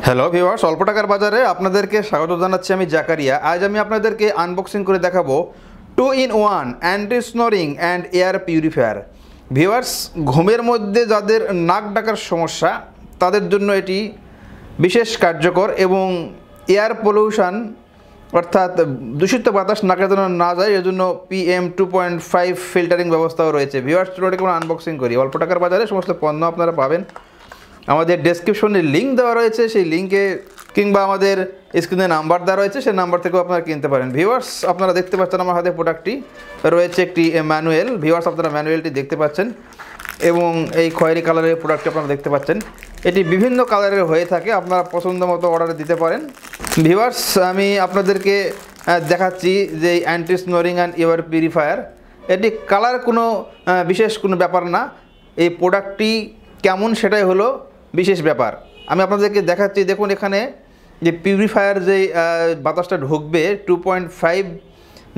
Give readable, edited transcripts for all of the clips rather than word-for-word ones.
Hello viewers, অল্প টাকার বাজারে আপনাদেরকে স্বাগত জানাচ্ছি। আমি জাকারিয়া। আজ আমি আপনাদেরকে আনবক্সিং করে দেখাবো 2-in-1 anti snoring and air purifier. Viewers, ঘুমের মধ্যে যাদের নাক ডাকার সমস্যা তাদের জন্য এটি বিশেষ কার্যকর এবং এয়ার পলিউশন অর্থাৎ দূষিত বাতাস নাকের জন্য না যায়, এজন্য PM 2.5 ফিল্টারিং ব্যবস্থাও রয়েছে। ভিউয়ার্স, চলুন আমরা আনবক্সিং করি। অল্প টাকার বাজারে সমস্ত পণ্য আপনারা পাবেন। আমাদের ডেসক্রিপশনে লিঙ্ক দেওয়া রয়েছে, সেই লিঙ্কে কিংবা আমাদের স্ক্রিনে নাম্বার দেওয়া রয়েছে, সেই নাম্বার থেকেও আপনারা কিনতে পারেন। ভিউয়ার্স, আপনারা দেখতে পাচ্ছেন আমার হাতে প্রোডাক্টটি রয়েছে একটি ম্যানুয়াল। ভিউয়ার্স, আপনারা ম্যানুয়ালটি দেখতে পাচ্ছেন এবং এই খয়েরি কালারের প্রোডাক্টটি আপনারা দেখতে পাচ্ছেন। এটি বিভিন্ন কালারের হয়ে থাকে, আপনারা পছন্দ মতো অর্ডার দিতে পারেন। ভিউয়ার্স, আমি আপনাদেরকে দেখাচ্ছি যে anti snoring and air purifier, এটি কালার কোনো বিশেষ কোনো ব্যাপার না। এই প্রোডাক্টটি কেমন সেটাই হলো বিশেষ ব্যাপার। আমি আপনাদেরকে দেখাচ্ছি। দেখুন, এখানে যে পিউরিফায়ার যে বাতাসটা ঢুকবে 2.5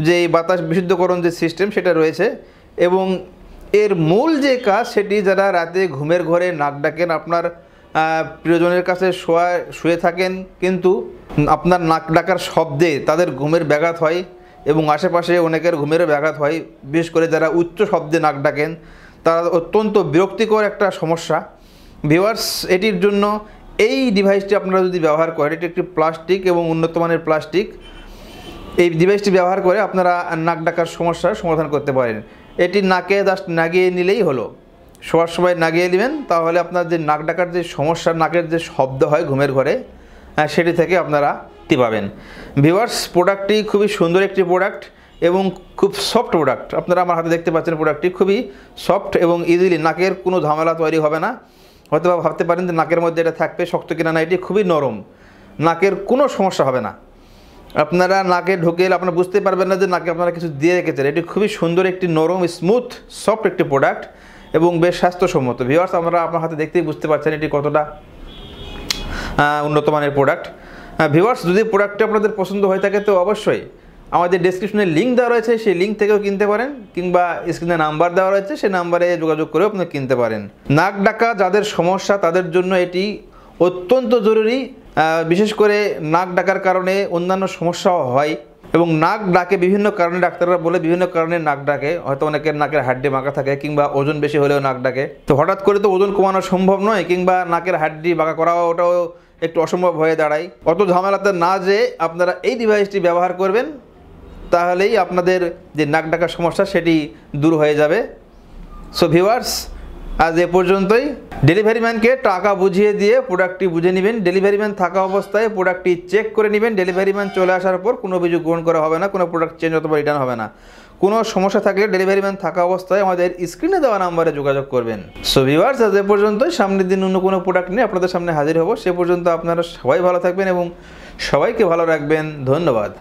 যে বাতাস বিশুদ্ধকরণ যে সিস্টেম সেটা রয়েছে এবং এর মূল যে কাজ সেটি যারা রাতে ঘুমের ঘরে নাক ডাকেন, আপনার প্রিয়জনের কাছে শুয়ে থাকেন কিন্তু আপনার নাক ডাকার শব্দে তাদের ঘুমের ব্যাঘাত হয় এবং আশেপাশে অনেকের ঘুমেরও ব্যাঘাত হয়। বিশেষ করে যারা উচ্চ শব্দে নাক ডাকেন তারা অত্যন্ত বিরক্তিকর একটা সমস্যা। ভিউয়ার্স, এটির জন্য এই ডিভাইসটি আপনারা যদি ব্যবহার করেন, এটি একটি প্লাস্টিক এবং উন্নত মানের প্লাস্টিক। এই ডিভাইসটি ব্যবহার করে আপনারা নাক ডাকার সমস্যার সমাধান করতে পারেন। এটি নাকে জাস্ট লাগিয়ে নিলেই হলো। শোয়ার সময় লাগিয়ে নেবেন, তাহলে আপনার যে নাক ডাকার যে সমস্যা, নাকের যে শব্দ হয় ঘুমের ঘরে, সেটি থেকে আপনারা মুক্তি পাবেন। ভিউয়ার্স, প্রোডাক্টটি খুবই সুন্দর একটি প্রোডাক্ট এবং খুব সফট প্রোডাক্ট। আপনারা আমার হাতে দেখতে পাচ্ছেন প্রোডাক্টটি খুবই সফট এবং ইজিলি, নাকের কোনো ঝামেলা তৈরি হবে না। হয়তো ভাবতে পারেন যে নাকের মধ্যে এটা থাকবে শক্ত কিনা, না, এটি খুবই নরম, নাকের কোনো সমস্যা হবে না। আপনারা নাকে ঢুকে আপনারা বুঝতে পারবেন না যে নাকে আপনারা কিছু দিয়ে রেখেছেন। এটি খুবই সুন্দর একটি নরম, স্মুথ, সফট একটি প্রোডাক্ট এবং বেশ স্বাস্থ্যসম্মত। ভিউয়ার্স, আমরা আপনার হাতে দেখতেই বুঝতে পারছেন এটি কতটা উন্নত মানের প্রোডাক্ট। ভিউয়ার্স, যদি প্রোডাক্টটি আপনাদের পছন্দ হয়ে থাকে তো অবশ্যই আমাদের ডেসক্রিপশনে লিঙ্ক দেওয়া রয়েছে, সেই লিঙ্ক থেকেও কিনতে পারেন কিংবা স্ক্রিনে নাম্বার দেওয়া রয়েছে, সেই নাম্বারে যোগাযোগ করেও আপনি কিনতে পারেন। নাক ডাকা যাদের সমস্যা তাদের জন্য এটি অত্যন্ত জরুরি। বিশেষ করে নাক ডাকার কারণে অন্যান্য সমস্যাও হয় এবং নাক ডাকে বিভিন্ন কারণে, ডাক্তাররা বলে বিভিন্ন কারণে নাক ডাকে। হয়তো অনেকের নাকের হাড্ডি বাঁকা থাকে কিংবা ওজন বেশি হলেও নাক ডাকে। তো হঠাৎ করে তো ওজন কমানো সম্ভব নয় কিংবা নাকের হাড্ডি বাঁকা করাও ওটাও একটু অসম্ভব হয়ে দাঁড়ায়। অত ঝামেলাতে না যে আপনারা এই ডিভাইসটি ব্যবহার করবেন, তাহলেই আপনাদের যে নাক ডাকার সমস্যা সেটি দূর হয়ে যাবে। সো ভিউয়ার্স, আজ এ পর্যন্তই। ডেলিভারি ম্যানকে টাকা বুঝিয়ে দিয়ে প্রোডাক্টটি বুঝে নেবেন। ডেলিভারি ম্যান থাকা অবস্থায় প্রোডাক্টটি চেক করে নেবেন। ডেলিভারি ম্যান চলে আসার পর কোনো অভিযোগ গ্রহণ করা হবে না, কোনো প্রোডাক্ট চেঞ্জ অথবা রিটার্ন হবে না। কোনো সমস্যা থাকলে ডেলিভারি ম্যান থাকা অবস্থায় আমাদের স্ক্রিনে দেওয়া নাম্বারে যোগাযোগ করবেন। সো ভিউয়ার্স, আজ এ পর্যন্তই। সামনের দিন অন্য কোনো প্রোডাক্ট নিয়ে আপনাদের সামনে হাজির হব। সে পর্যন্ত আপনারা সবাই ভালো থাকবেন এবং সবাইকে ভালো রাখবেন। ধন্যবাদ।